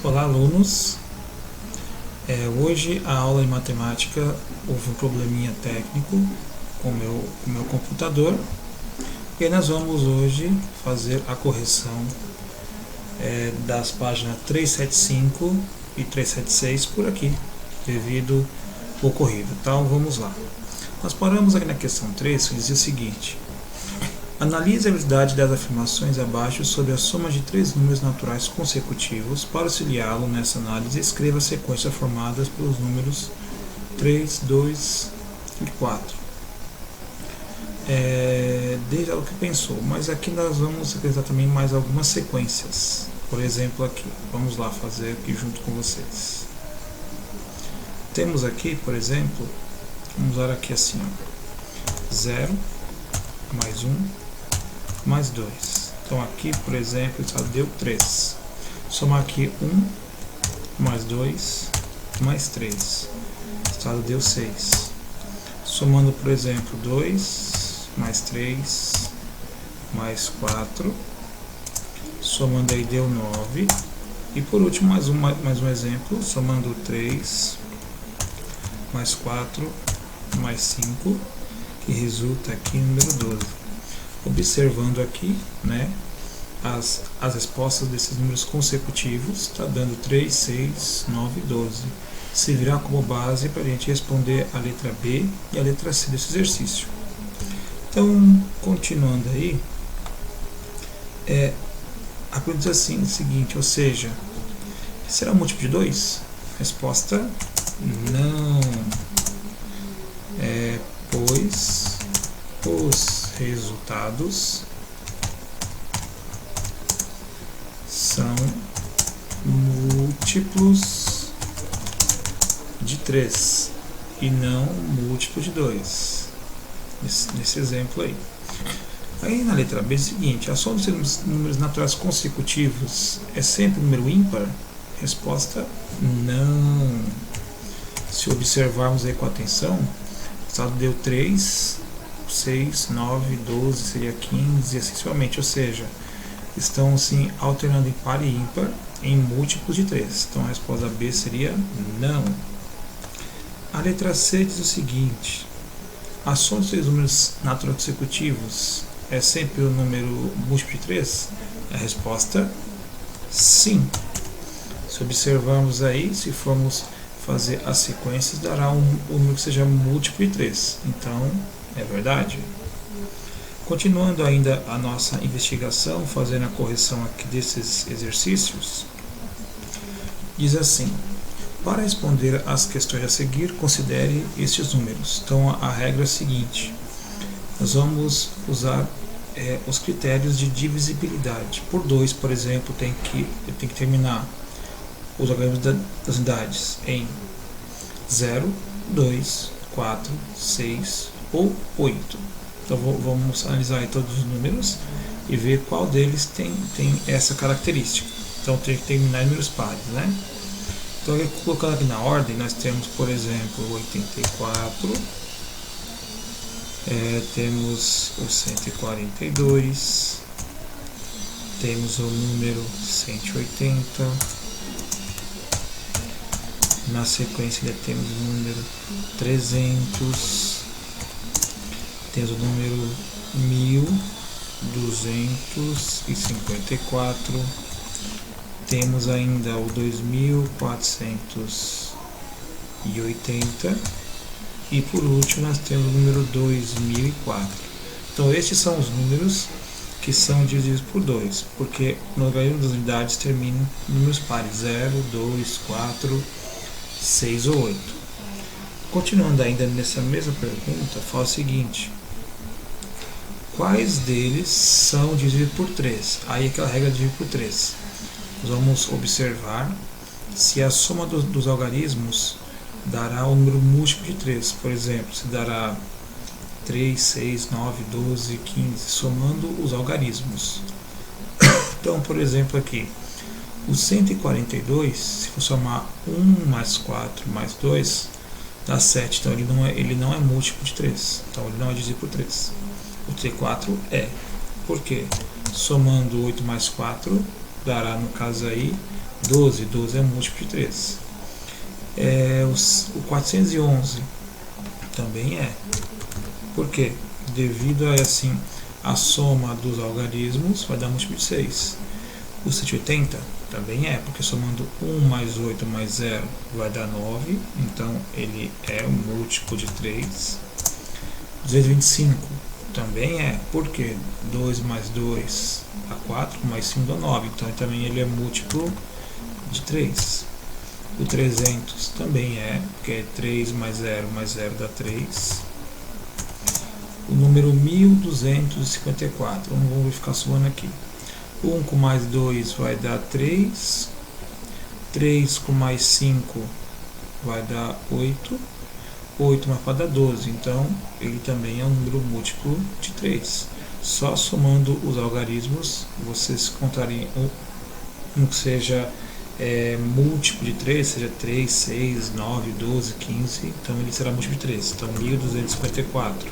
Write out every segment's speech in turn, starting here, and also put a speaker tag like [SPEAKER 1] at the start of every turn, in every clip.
[SPEAKER 1] Olá, alunos. Hoje a aula de matemática houve um probleminha técnico com o meu computador e nós vamos hoje fazer a correção das páginas 375 e 376 por aqui, devido ao ocorrido. Então vamos lá. Nós paramos aqui na questão 3, que dizia o seguinte: analise a verdade das afirmações abaixo sobre a soma de três números naturais consecutivos. Para auxiliá-lo nessa análise, escreva a sequência formada pelos números 3, 2 e 4. Desde o que pensou, mas aqui nós vamos acrescentar também mais algumas sequências. Por exemplo, aqui, vamos lá fazer aqui junto com vocês. Temos aqui, por exemplo, vamos usar aqui assim, 0 mais 1 mais 2. Então aqui, por exemplo, só deu 3. Somar aqui 1 mais 2 mais 3. O resultado deu 6. Somando, por exemplo, 2 mais 3 mais 4. Somando aí deu 9. E por último, mais um exemplo. Somando 3 mais 4 mais 5, que resulta aqui em número 12. Observando aqui, as respostas desses números consecutivos, está dando 3, 6, 9 e 12. Se virar como base para a gente responder a letra B e a letra C desse exercício. Então, continuando aí, a pergunta diz assim, o seguinte, ou seja, será múltiplo de 2? Resposta, não. Pois os resultados são múltiplos de 3 e não múltiplos de 2. Nesse exemplo aí. Aí na letra B é o seguinte: a soma dos números naturais consecutivos é sempre um número ímpar? Resposta, não. Se observarmos aí com atenção, o resultado deu 3, 6, 9, 12, seria 15 e assim sucessivamente, ou seja, estão assim alternando em par e ímpar em múltiplos de 3. Então a resposta B seria não. A letra C diz o seguinte: a soma dos três números naturais consecutivos é sempre o número múltiplo de 3? A resposta, sim. Se observarmos aí, se formos fazer as sequências, dará um número que seja múltiplo de 3. Então, é verdade. Continuando ainda a nossa investigação, fazendo a correção aqui desses exercícios, diz assim: para responder às questões a seguir, considere estes números. Então, a regra é a seguinte: nós vamos usar os critérios de divisibilidade. Por 2, por exemplo, tem que terminar os algarismos das unidades em 0, 2, 4, 6 ou 8. Então vamos analisar aí todos os números e ver qual deles tem essa característica. Então tem que terminar em números pares, Então colocando aqui na ordem, nós temos, por exemplo, 84, temos o 142, temos o número 180, na sequência temos o número 300, temos o número 1254, temos ainda o 2480 e por último nós temos o número 2004. Então estes são os números que são divididos por 2, porque no algarismo das unidades terminam em números pares, 0, 2, 4, 6 ou 8. Continuando ainda nessa mesma pergunta, fala o seguinte: quais deles são divididos por 3? Aí aquela regra de dividir por 3. Nós vamos observar se a soma dos algarismos dará um número múltiplo de 3. Por exemplo, se dará 3, 6, 9, 12, 15, somando os algarismos. Então, por exemplo, aqui, o 142, se for somar 1 mais 4 mais 2, dá 7. Então ele não é múltiplo de 3. Então ele não é dividido por 3. O T4 é. Por quê? Somando 8 mais 4, dará, no caso aí, 12 é múltiplo de 3. O 411 também é. Por quê? Devido a assim, a soma dos algarismos vai dar múltiplo de 6. O 180 também é, porque somando 1 mais 8 mais 0 vai dar 9, então ele é um múltiplo de 3. 225 também é, porque 2 mais 2 dá 4, mais 5 dá 9, então também ele é múltiplo de 3. O 300 também é, porque 3 mais 0 dá 3. O número 1254, vamos ficar somando aqui. 1 com mais 2 vai dar 3. 3 com mais 5 vai dar 8. 8 mais 4 dá 12. Então, ele também é um número múltiplo de 3. Só somando os algarismos, vocês encontrarem um que seja múltiplo de 3, seja 3, 6, 9, 12, 15. Então, ele será múltiplo de 3. Então, 1254.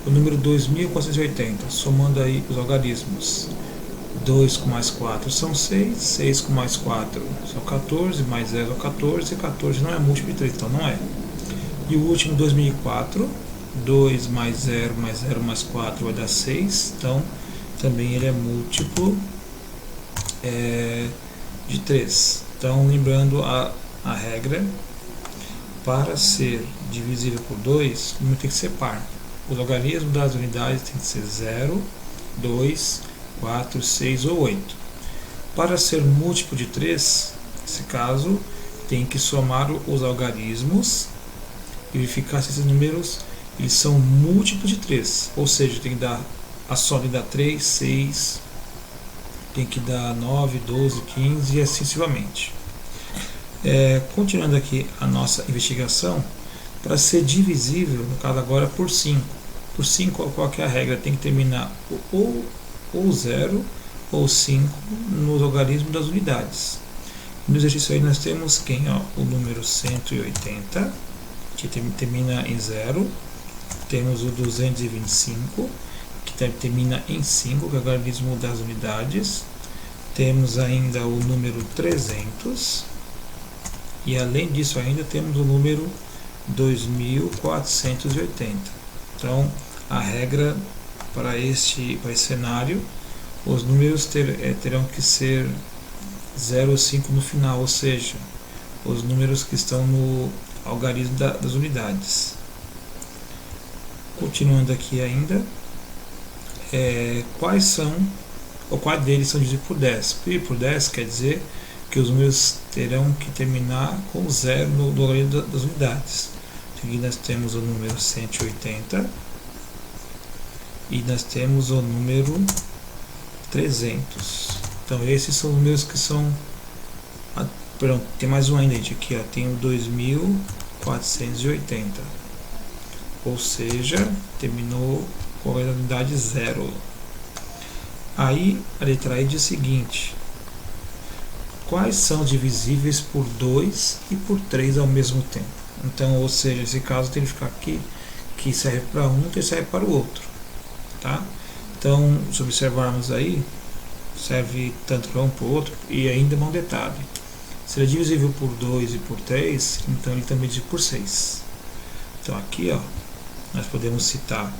[SPEAKER 1] O número 2480, somando aí os algarismos. 2 com mais 4 são 6, 6 com mais 4 são 14, mais 0 é 14, e 14 não é múltiplo de 3, então não é. E o último, 2004, 2 mais 0 mais 4 vai dar 6, então também ele é múltiplo de 3. Então, lembrando a regra, para ser divisível por 2, o número tem que ser par. O logaritmo das unidades tem que ser 0, 2, 4, 6 ou 8. Para ser múltiplo de 3, nesse caso, tem que somar os algarismos e verificar se esses números eles são múltiplos de 3. Ou seja, tem que dar a soma tem que dar 3, 6, tem que dar 9, 12, 15 e assim sucessivamente. Continuando aqui a nossa investigação, para ser divisível, no caso agora, por 5. Por 5, qual que é a regra? Tem que terminar ou 0 ou 5 no logaritmo das unidades. No exercício aí nós temos quem? O número 180, que termina em 0. Temos o 225, que termina em 5, que é o logaritmo das unidades. Temos ainda o número 300. E além disso ainda temos o número 2480. Então, a regra para esse cenário, os números terão que ser 0 ou 5 no final, ou seja, os números que estão no algarismo das unidades. Continuando aqui ainda, quais deles são divididos por 10? Dividir por 10 quer dizer que os números terão que terminar com 0 no logaritmo das unidades. Aqui nós temos o número 180 e nós temos o número 300. Então esses são os números que são... Perdão, tem mais um ainda, gente. Aqui tem o 2480. Ou seja, terminou com a unidade 0. Aí a letra E diz o seguinte: quais são divisíveis por 2 e por 3 ao mesmo tempo? Então, ou seja, nesse caso tem que ficar aqui, que serve para um e serve para o outro, tá? Então, se observarmos aí, serve tanto para um para o outro, e ainda um detalhe: se ele é divisível por 2 e por 3, então ele também é divisível por 6. Então aqui, nós podemos citar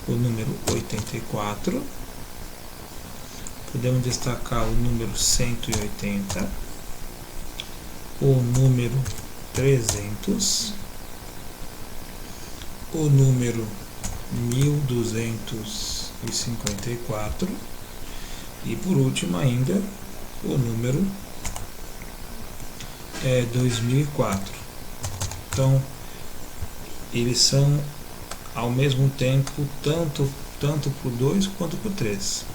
[SPEAKER 1] o número 84, podemos destacar o número 180, o número 300, o número 1254 e por último ainda o número 2004. Então eles são ao mesmo tempo tanto por 2 quanto por 3.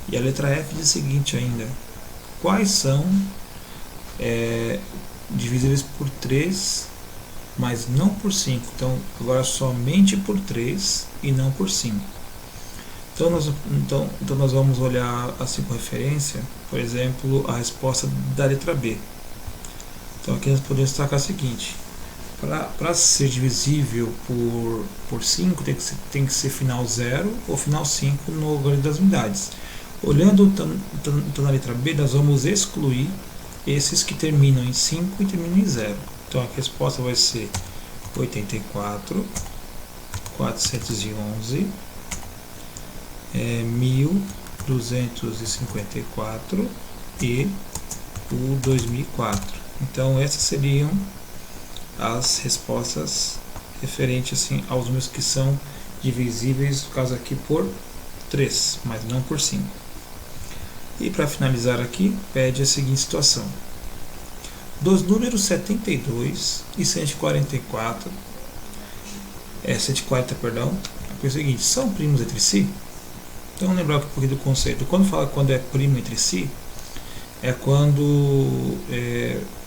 [SPEAKER 1] E a letra F diz o seguinte ainda: quais são divisíveis por 3, mas não por 5. Então agora somente por 3 e não por 5. Então nós vamos olhar assim com referência, por exemplo, a resposta da letra B. Então aqui nós podemos destacar o seguinte: para ser divisível por 5 tem que ser final 0 ou final 5 no logaritmo das unidades. Olhando então na letra B, nós vamos excluir esses que terminam em 5 e terminam em 0. Então a resposta vai ser 84, 411, 1254 e o 2004. Então essas seriam as respostas referentes assim, aos números que são divisíveis, no caso aqui por 3, mas não por 5. E para finalizar aqui, pede a seguinte situação: dos números 72 e 140, é o seguinte, são primos entre si? Então lembrar um pouquinho do conceito. Quando é primo entre si, é quando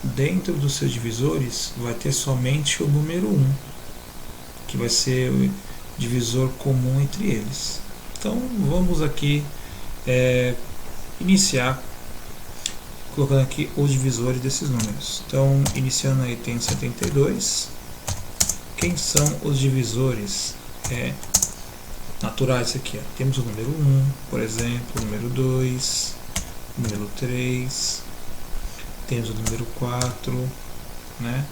[SPEAKER 1] dentro dos seus divisores vai ter somente o número 1, que vai ser o divisor comum entre eles. Então vamos aqui iniciar colocando aqui os divisores desses números. Então iniciando aí tem 72. Quem são os divisores naturais aqui? Temos o número 1, por exemplo, o número 2, o número 3, temos o número 4, né?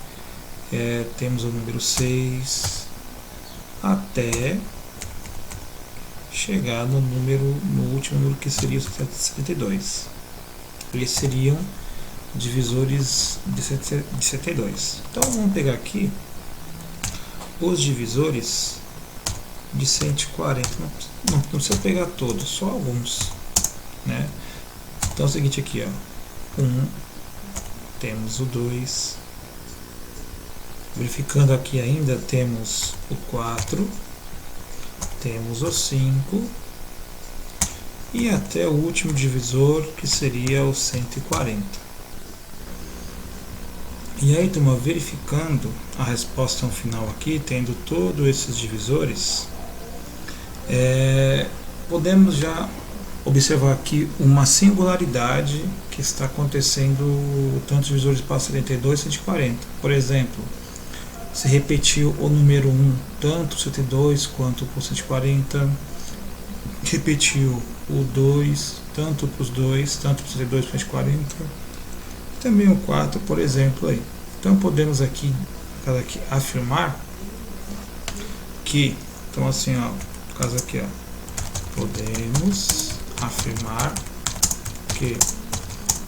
[SPEAKER 1] Temos o número 6, até chegar no último número, que seria o 72. Eles seriam divisores de 72. Então vamos pegar aqui os divisores de 140. Não precisa pegar todos, só alguns, né? Então é o seguinte aqui, ó, 1, temos o 2, verificando aqui ainda temos o 4, temos o 5 e até o último divisor, que seria o 140. E aí, turma, verificando a resposta final aqui, tendo todos esses divisores, podemos já observar aqui uma singularidade que está acontecendo tanto os divisores para 72 e 140. Por exemplo, se repetiu o número 1 tanto 72 quanto para o 140, repetiu o 2 tanto para os dois, tanto para o 72 e 140, também o 4, por exemplo. Aí. Então podemos aqui afirmar que, então assim, ó, no caso aqui, ó, podemos afirmar que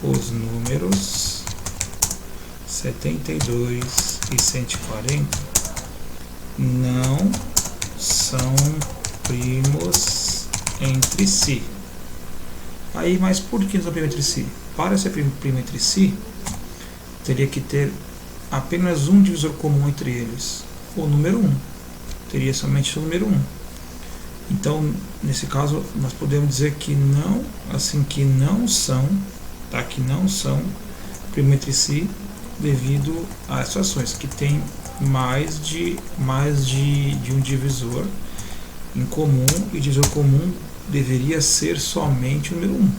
[SPEAKER 1] os números 72 e 140 não são primos entre si. Aí, mas por que não são primos entre si? Para ser primo entre si, teria que ter apenas um divisor comum entre eles, o número 1. Teria somente o número 1. Então, nesse caso, nós podemos dizer que não são, tá? Que não são primos entre si, devido às situações que tem mais de um divisor em comum, e o divisor comum deveria ser somente o número 1.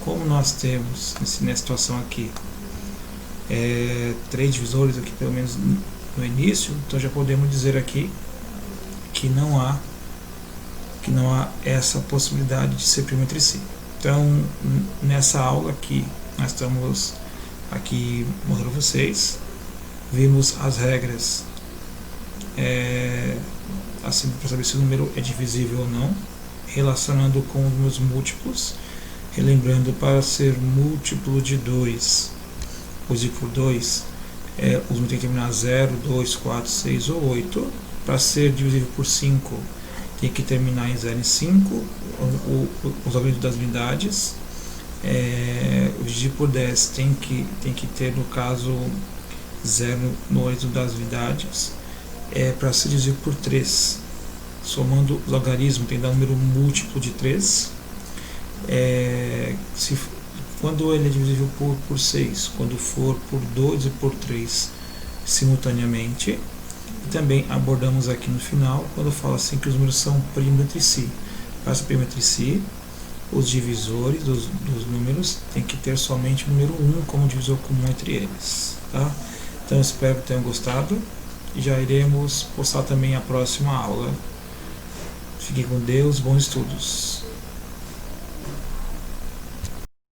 [SPEAKER 1] Como nós temos nessa situação aqui 3 divisores aqui, pelo menos no início, então já podemos dizer aqui que não há essa possibilidade de ser primo entre si. Então, nessa aula aqui, nós estamos aqui mostrando para vocês, vimos as regras assim, para saber se o número é divisível ou não, relacionando com os números múltiplos, relembrando, para ser múltiplo de 2, ou dividir por 2, os números têm que terminar 0, 2, 4, 6 ou 8. Para ser divisível por 5, tem que terminar em 0 e 5, os algoritmos das unidades. O dividir por 10 tem que ter, no caso, 0 no algoritmo das unidades. Para ser dividido por 3, somando os logaritmos, tem que dar um número múltiplo de 3. Quando ele é divisível por 6, quando for por 2 e por 3 simultaneamente. E também abordamos aqui no final, quando fala assim que os números são primos entre si. Para ser primo entre si, os divisores dos números tem que ter somente o número 1 como divisor comum entre eles. Tá? Então espero que tenham gostado. E já iremos postar também a próxima aula. Fiquem com Deus, bons estudos.